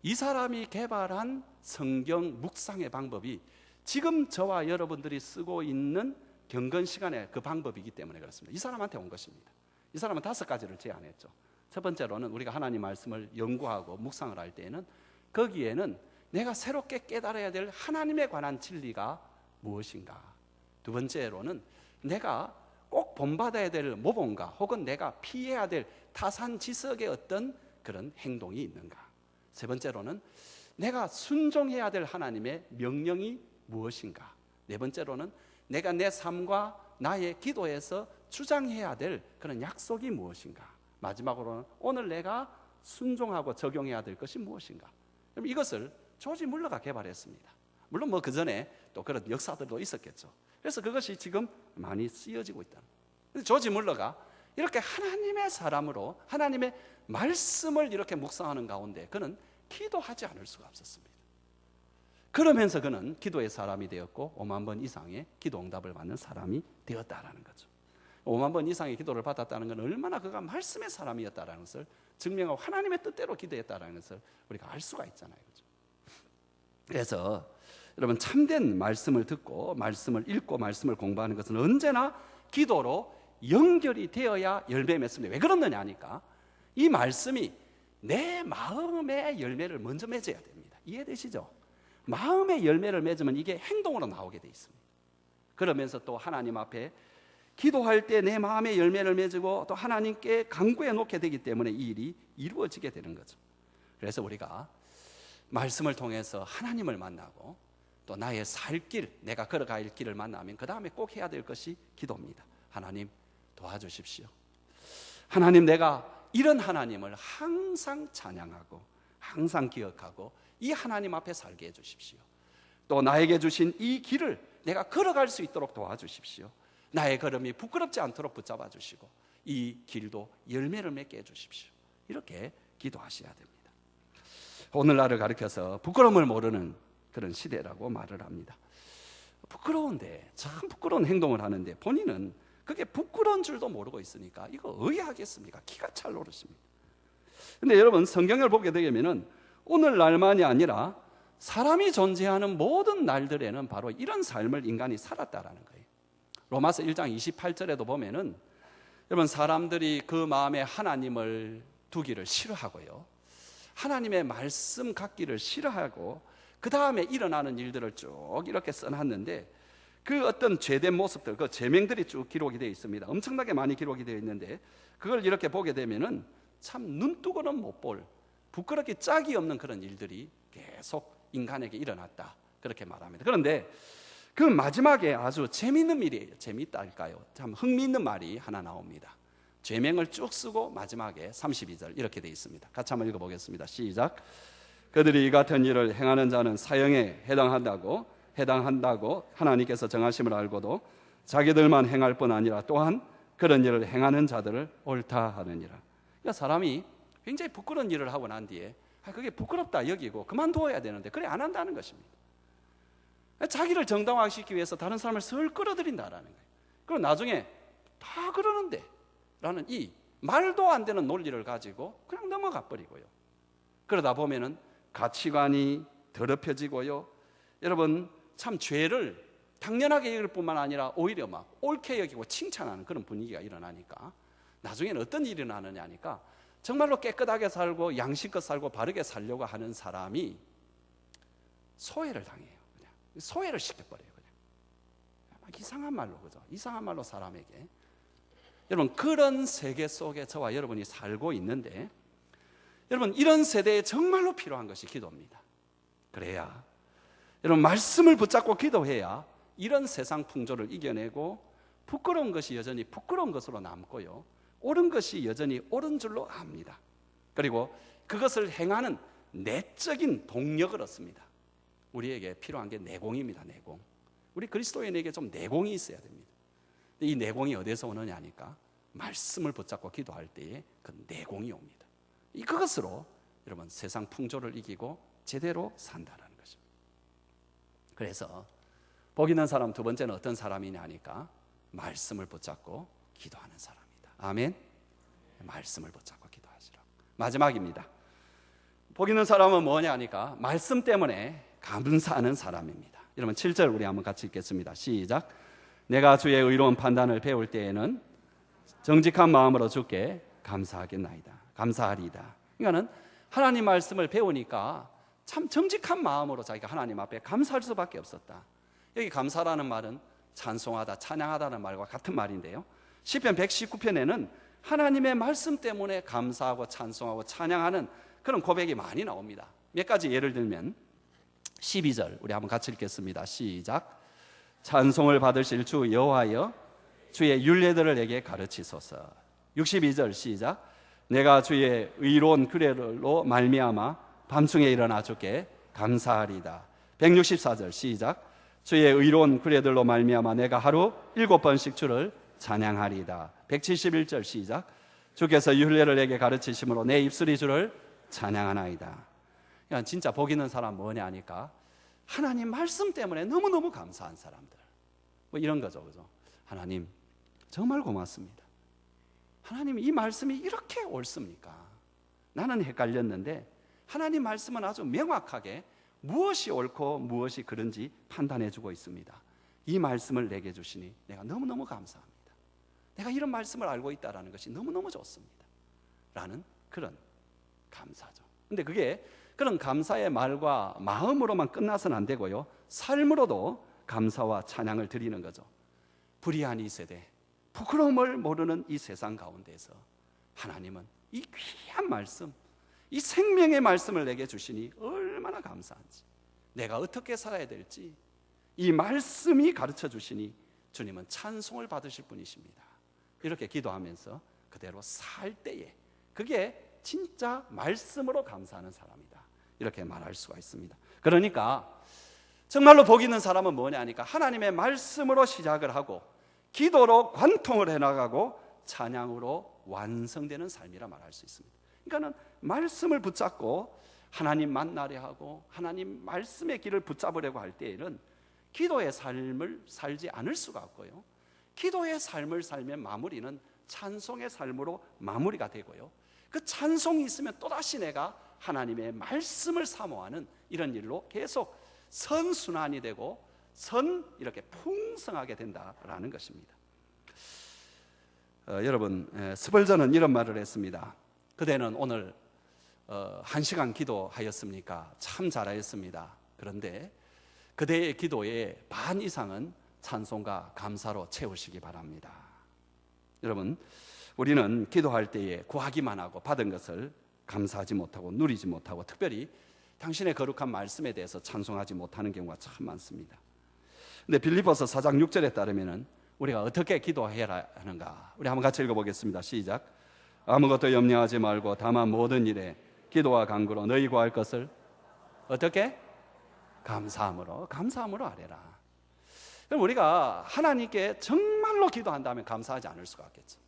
이 사람이 개발한 성경 묵상의 방법이 지금 저와 여러분들이 쓰고 있는 경건 시간의 그 방법이기 때문에 그렇습니다. 이 사람한테 온 것입니다. 이 사람은 5가지를 제안했죠. 첫 번째로는 우리가 하나님 말씀을 연구하고 묵상을 할 때에는 거기에는 내가 새롭게 깨달아야 될 하나님에 관한 진리가 무엇인가. 두 번째로는 내가 꼭 본받아야 될 모범가 혹은 내가 피해야 될 타산지석의 어떤 그런 행동이 있는가. 세 번째로는 내가 순종해야 될 하나님의 명령이 무엇인가. 네 번째로는 내가 내 삶과 나의 기도에서 주장해야 될 그런 약속이 무엇인가. 마지막으로는 오늘 내가 순종하고 적용해야 될 것이 무엇인가. 그럼 이것을 조지 물러가 개발했습니다. 물론 그 전에 또 그런 역사들도 있었겠죠. 그래서 그것이 지금 많이 쓰여지고 있다. 조지 물러가 이렇게 하나님의 사람으로 하나님의 말씀을 이렇게 묵상하는 가운데 그는 기도하지 않을 수가 없었습니다. 그러면서 그는 기도의 사람이 되었고 5만 번 이상의 기도 응답을 받는 사람이 되었다라는 거죠. 5만 번 이상의 기도를 받았다는 건 얼마나 그가 말씀의 사람이었다라는 것을 증명하고 하나님의 뜻대로 기도했다라는 것을 우리가 알 수가 있잖아요. 그렇죠? 그래서 여러분 참된 말씀을 듣고 말씀을 읽고 말씀을 공부하는 것은 언제나 기도로 연결이 되어야 열매 맺습니다. 왜 그러느냐 하니까 이 말씀이 내 마음의 열매를 먼저 맺어야 됩니다. 이해되시죠? 마음의 열매를 맺으면 이게 행동으로 나오게 돼 있습니다. 그러면서 또 하나님 앞에 기도할 때 내 마음의 열매를 맺고 또 하나님께 간구해 놓게 되기 때문에 이 일이 이루어지게 되는 거죠. 그래서 우리가 말씀을 통해서 하나님을 만나고 또 나의 살 길, 내가 걸어갈 길을 만나면 그 다음에 꼭 해야 될 것이 기도입니다. 하나님 도와주십시오. 하나님, 내가 이런 하나님을 항상 찬양하고 항상 기억하고 이 하나님 앞에 살게 해주십시오. 또 나에게 주신 이 길을 내가 걸어갈 수 있도록 도와주십시오. 나의 걸음이 부끄럽지 않도록 붙잡아 주시고 이 길도 열매를 맺게 해주십시오. 이렇게 기도하셔야 됩니다. 오늘날을 가리켜서 부끄러움을 모르는 그런 시대라고 말을 합니다. 부끄러운데, 참 부끄러운 행동을 하는데 본인은 그게 부끄러운 줄도 모르고 있으니까 이거 의아하겠습니까? 기가 찰 노릇입니다. 근데 여러분, 성경을 보게 되면은 오늘날만이 아니라 사람이 존재하는 모든 날들에는 바로 이런 삶을 인간이 살았다라는 거예요. 로마서 1장 28절에도 보면은 여러분, 사람들이 그 마음에 하나님을 두기를 싫어하고요, 하나님의 말씀 갖기를 싫어하고 그 다음에 일어나는 일들을 쭉 이렇게 써놨는데 그 어떤 죄된 모습들, 그 죄명들이 쭉 기록이 되어 있습니다. 엄청나게 많이 기록이 되어 있는데 그걸 이렇게 보게 되면은 참 눈뜨고는 못 볼 부끄럽게 짝이 없는 그런 일들이 계속 인간에게 일어났다, 그렇게 말합니다. 그런데 그 마지막에 아주 재미있는 일이에요. 재미있다 할까요? 참 흥미있는 말이 하나 나옵니다. 죄명을 쭉 쓰고 마지막에 32절 이렇게 되어 있습니다. 같이 한번 읽어보겠습니다. 시작. 그들이 이 같은 일을 행하는 자는 사형에 해당한다고 하나님께서 정하심을 알고도 자기들만 행할 뿐 아니라 또한 그런 일을 행하는 자들을 옳다 하느니라. 그러니까 사람이 굉장히 부끄러운 일을 하고 난 뒤에 그게 부끄럽다 여기고 그만두어야 되는데 그래 안 한다는 것입니다. 자기를 정당화시키기 위해서 다른 사람을 슬 끌어들인다라는 거예요. 그리고 나중에 다 그러는데 라는 이 말도 안 되는 논리를 가지고 그냥 넘어가 버리고요. 그러다 보면은 가치관이 더럽혀지고요. 여러분, 참 죄를 당연하게 여길 뿐만 아니라 오히려 막 옳게 여기고 칭찬하는 그런 분위기가 일어나니까 나중에는 어떤 일이 일어나느냐 하니까 정말로 깨끗하게 살고 양심껏 살고 바르게 살려고 하는 사람이 소외를 당해요. 그냥 소외를 시켜버려요. 그냥 막 이상한 말로, 그죠? 이상한 말로 사람에게. 여러분, 그런 세계 속에 저와 여러분이 살고 있는데 여러분, 이런 세대에 정말로 필요한 것이 기도입니다. 그래야 여러분, 말씀을 붙잡고 기도해야 이런 세상 풍조를 이겨내고 부끄러운 것이 여전히 부끄러운 것으로 남고요, 옳은 것이 여전히 옳은 줄로 압니다. 그리고 그것을 행하는 내적인 동력을 얻습니다. 우리에게 필요한 게 내공입니다. 내공. 우리 그리스도인에게 좀 내공이 있어야 됩니다. 이 내공이 어디서 오느냐 하니까 말씀을 붙잡고 기도할 때에 그 내공이 옵니다. 그것으로 여러분 세상 풍조를 이기고 제대로 산다는 것입니다. 그래서 복 있는 사람 두 번째는 어떤 사람이냐 하니까 말씀을 붙잡고 기도하는 사람이다. 아멘. 말씀을 붙잡고 기도하시라. 마지막입니다. 복 있는 사람은 뭐냐 하니까 말씀 때문에 감사하는 사람입니다. 여러분 7절 우리 한번 같이 읽겠습니다. 시작. 내가 주의 의로운 판단을 배울 때에는 정직한 마음으로 주께 감사하겠나이다. 감사하리이다. 그러니까는 하나님 말씀을 배우니까 참 정직한 마음으로 자기가 하나님 앞에 감사할 수밖에 없었다. 여기 감사라는 말은 찬송하다, 찬양하다는 말과 같은 말인데요. 시편 119편에는 하나님의 말씀 때문에 감사하고 찬송하고 찬양하는 그런 고백이 많이 나옵니다. 몇 가지 예를 들면 12절 우리 한번 같이 읽겠습니다. 시작. 찬송을 받으실 주 여호와여 주의 율례들을 내게 가르치소서. 62절 시작. 내가 주의 의로운 규례로 말미암아 밤중에 일어나 주께 감사하리다. 164절 시작. 주의 의로운 규례들로 말미암아 내가 하루 7번씩 주를 찬양하리다. 171절 시작. 주께서 율례를 내게 가르치심으로 내 입술이 주를 찬양하나이다. 그러니까 진짜 복 있는 사람 뭐냐 하니까 하나님 말씀 때문에 너무너무 감사한 사람들, 뭐 이런 거죠. 그죠? 하나님 정말 고맙습니다. 하나님 이 말씀이 이렇게 옳습니까? 나는 헷갈렸는데 하나님 말씀은 아주 명확하게 무엇이 옳고 무엇이 그른지 판단해 주고 있습니다. 이 말씀을 내게 주시니 내가 너무너무 감사합니다. 내가 이런 말씀을 알고 있다는 것이 너무너무 좋습니다. 라는 그런 감사죠. 근데 그게 그런 감사의 말과 마음으로만 끝나서는 안 되고요, 삶으로도 감사와 찬양을 드리는 거죠. 불의한 이 세대, 부끄러움을 모르는 이 세상 가운데서 하나님은 이 귀한 말씀, 이 생명의 말씀을 내게 주시니 얼마나 감사한지, 내가 어떻게 살아야 될지 이 말씀이 가르쳐 주시니 주님은 찬송을 받으실 분이십니다. 이렇게 기도하면서 그대로 살 때에 그게 진짜 말씀으로 감사하는 사람이다, 이렇게 말할 수가 있습니다. 그러니까 정말로 복 있는 사람은 뭐냐 하니까 하나님의 말씀으로 시작을 하고 기도로 관통을 해나가고 찬양으로 완성되는 삶이라 말할 수 있습니다. 그러니까는 말씀을 붙잡고 하나님 만나려 하고 하나님 말씀의 길을 붙잡으려고 할 때에는 기도의 삶을 살지 않을 수가 없고요, 기도의 삶을 살면 마무리는 찬송의 삶으로 마무리가 되고요, 그 찬송이 있으면 또다시 내가 하나님의 말씀을 사모하는 이런 일로 계속 선순환이 되고 이렇게 풍성하게 된다라는 것입니다. 여러분, 스벌전은 이런 말을 했습니다. 그대는 오늘 1시간 기도하였습니까? 참 잘하였습니다. 그런데 그대의 기도의 반 이상은 찬송과 감사로 채우시기 바랍니다. 여러분, 우리는 기도할 때에 구하기만 하고 받은 것을 감사하지 못하고 누리지 못하고 특별히 당신의 거룩한 말씀에 대해서 찬송하지 못하는 경우가 참 많습니다. 근데 빌립보서 4장 6절에 따르면 우리가 어떻게 기도해야 하는가? 우리 한번 같이 읽어보겠습니다. 시작. 아무것도 염려하지 말고 다만 모든 일에 기도와 간구로 너희 구할 것을 어떻게? 감사함으로 아뢰라. 그럼 우리가 하나님께 정말로 기도한다면 감사하지 않을 수가 없겠죠.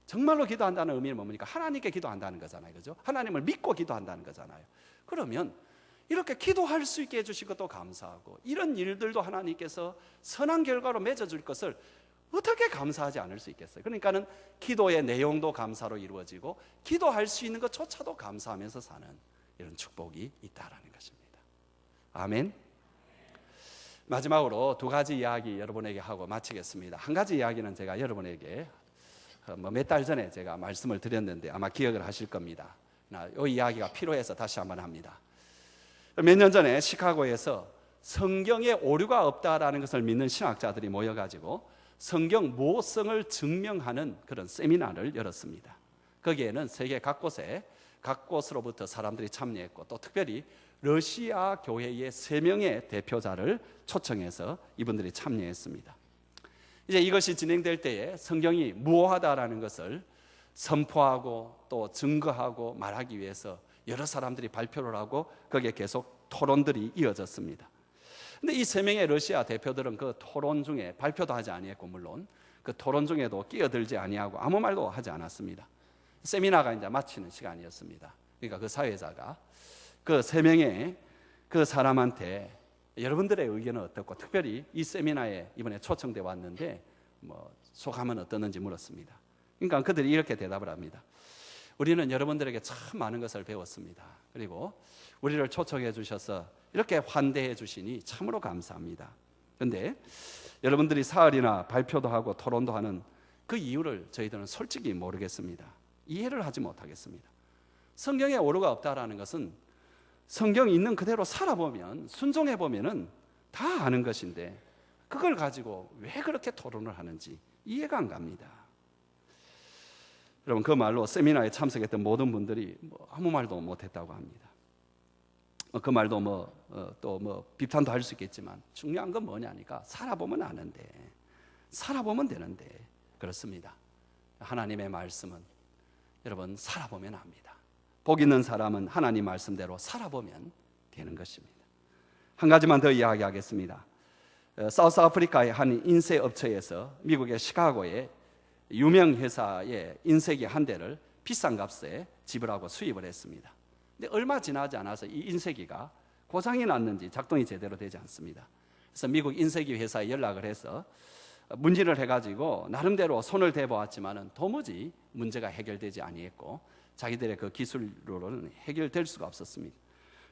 정말로 기도한다는 의미는 뭡니까? 하나님께 기도한다는 거잖아요. 그죠? 하나님을 믿고 기도한다는 거잖아요. 그러면 이렇게 기도할 수 있게 해주신 것도 감사하고 이런 일들도 하나님께서 선한 결과로 맺어줄 것을 어떻게 감사하지 않을 수 있겠어요? 그러니까는 기도의 내용도 감사로 이루어지고 기도할 수 있는 것조차도 감사하면서 사는 이런 축복이 있다라는 것입니다. 아멘. 마지막으로 두 가지 이야기 여러분에게 하고 마치겠습니다. 한 가지 이야기는 제가 여러분에게 몇 달 전에 제가 말씀을 드렸는데 아마 기억을 하실 겁니다. 이 이야기가 필요해서 다시 한번 합니다. 몇 년 전에 시카고에서 성경에 오류가 없다라는 것을 믿는 신학자들이 모여가지고 성경 모성을 증명하는 그런 세미나를 열었습니다. 거기에는 세계 각곳으로부터 사람들이 참여했고 또 특별히 러시아 교회의 3명의 대표자를 초청해서 이분들이 참여했습니다. 이제 이것이 진행될 때에 성경이 무오하다라는 것을 선포하고 또 증거하고 말하기 위해서 여러 사람들이 발표를 하고 거기에 계속 토론들이 이어졌습니다. 근데 이 3명의 러시아 대표들은 그 토론 중에 발표도 하지 아니했고 물론 그 토론 중에도 끼어들지 아니하고 아무 말도 하지 않았습니다. 세미나가 이제 마치는 시간이었습니다. 그러니까 그 사회자가 그 3명의 그 사람한테 여러분들의 의견은 어떻고 특별히 이 세미나에 이번에 초청돼 왔는데 소감은 어떠는지 물었습니다. 그러니까 그들이 이렇게 대답을 합니다. 우리는 여러분들에게 참 많은 것을 배웠습니다. 그리고 우리를 초청해 주셔서 이렇게 환대해 주시니 참으로 감사합니다. 그런데 여러분들이 사흘이나 발표도 하고 토론도 하는 그 이유를 저희들은 솔직히 모르겠습니다. 이해를 하지 못하겠습니다. 성경에 오류가 없다라는 것은 성경 있는 그대로 살아보면, 순종해 보면은 다 아는 것인데 그걸 가지고 왜 그렇게 토론을 하는지 이해가 안 갑니다. 여러분, 그 말로 세미나에 참석했던 모든 분들이 아무 말도 못했다고 합니다. 그 말도 또 비판도 할 수 있겠지만 중요한 건 뭐냐니까 살아보면 아는데, 살아보면 되는데. 그렇습니다. 하나님의 말씀은 여러분 살아보면 압니다. 복 있는 사람은 하나님 말씀대로 살아보면 되는 것입니다. 한 가지만 더 이야기하겠습니다. 사우스 아프리카의 한 인쇄 업체에서 미국의 시카고의 유명 회사의 인쇄기 한 대를 비싼 값에 지불하고 수입을 했습니다. 근데 얼마 지나지 않아서 이 인쇄기가 고장이 났는지 작동이 제대로 되지 않습니다. 그래서 미국 인쇄기 회사에 연락을 해서 문의를 해가지고 나름대로 손을 대보았지만은 도무지 문제가 해결되지 아니했고 자기들의 그 기술로는 해결될 수가 없었습니다.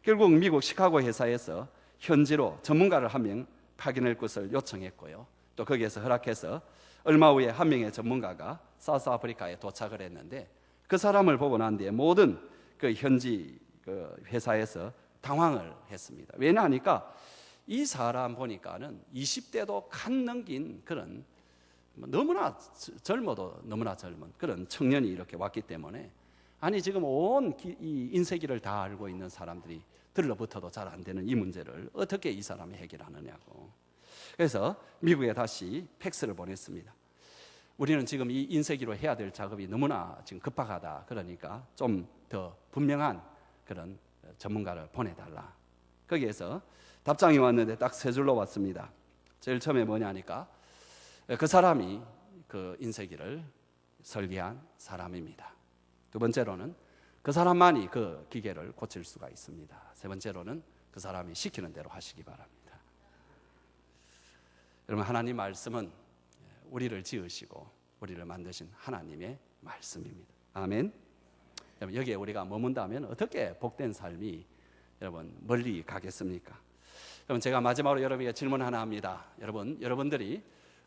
결국 미국 시카고 회사에서 현지로 전문가를 한 명 파견할 것을 요청했고요. 또 거기에서 허락해서 얼마 후에 한 명의 전문가가 사우스 아프리카에 도착을 했는데 그 사람을 보고 난 뒤에 모든 그 현지 그 회사에서 당황을 했습니다. 왜냐하니까 이 사람 보니까는 20대도 간 넘긴 그런 너무나 젊어도 너무나 젊은 그런 청년이 이렇게 왔기 때문에 아니 지금 온 이 인쇄기를 다 알고 있는 사람들이 들러붙어도 잘 안 되는 이 문제를 어떻게 이 사람이 해결하느냐고. 그래서 미국에 다시 팩스를 보냈습니다. 우리는 지금 이 인쇄기로 해야 될 작업이 너무나 지금 급박하다. 그러니까 좀 더 분명한 그런 전문가를 보내달라. 거기에서 답장이 왔는데 딱 세 줄로 왔습니다. 제일 처음에 뭐냐니까 그 사람이 그 인쇄기를 설계한 사람입니다. 두 번째로는 그 사람만이 그 기계를 고칠 수가 있습니다. 세 번째로는 그 사람이 시키는 대로 하시기 바랍니다. 여러분, 하나님 말씀은 우리를 지으시고 우리를 만드신 하나님의 말씀입니다. 아멘. 여러분, 여기에 우리가 머문다면 어떻게 복된 삶이 여러분 멀리 가겠습니까? 여러분, 제가 마지막으로 여러분에게 질문 하나 합니다. 여러분들이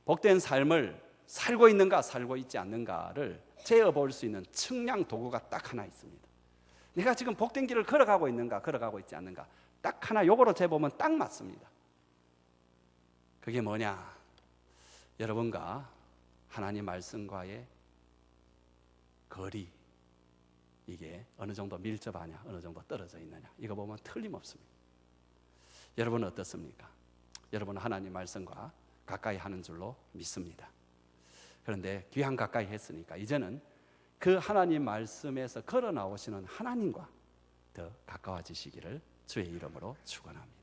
복된 삶을 살고 있는가 살고 있지 않는가를 재어볼 수 있는 측량 도구가 딱 하나 있습니다. 내가 지금 복된 길을 걸어가고 있는가 걸어가고 있지 않는가 딱 하나, 요거로 재보면 딱 맞습니다. 그게 뭐냐? 여러분과 하나님 말씀과의 거리, 이게 어느 정도 밀접하냐 어느 정도 떨어져 있느냐, 이거 보면 틀림없습니다. 여러분은 어떻습니까? 여러분은 하나님 말씀과 가까이 하는 줄로 믿습니다. 그런데 귀한 가까이 했으니까 이제는 그 하나님 말씀에서 걸어 나오시는 하나님과 더 가까워지시기를 주의 이름으로 축원합니다.